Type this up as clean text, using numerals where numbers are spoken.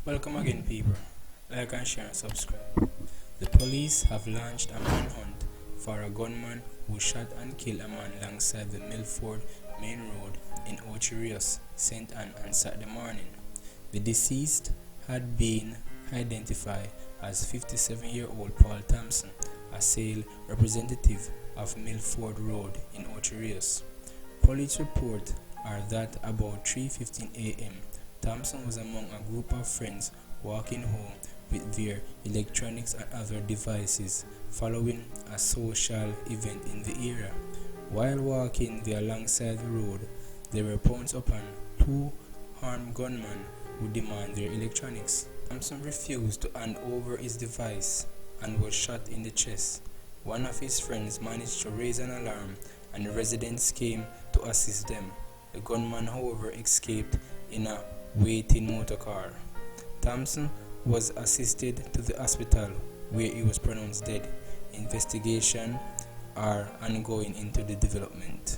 Welcome again, people. Like and share and subscribe. The police have launched a manhunt for a gunman who shot and killed a man alongside the Milford Main Road in Ocho Rios, St. Anne on Saturday morning. The deceased had been identified as 57-year-old Paul Thompson, a sale representative of Milford Road in Ocho Rios. Police report are that about 3:15 a.m. Thompson was among a group of friends walking home with their electronics and other devices following a social event in the area. While walking alongside the road, they were pounced upon two armed gunmen who demanded their electronics. Thompson refused to hand over his device and was shot in the chest. One of his friends managed to raise an alarm and the residents came to assist them. The gunman, however, escaped in a waiting motor car. Thompson was assisted to the hospital where he was pronounced dead. Investigations are ongoing into the development.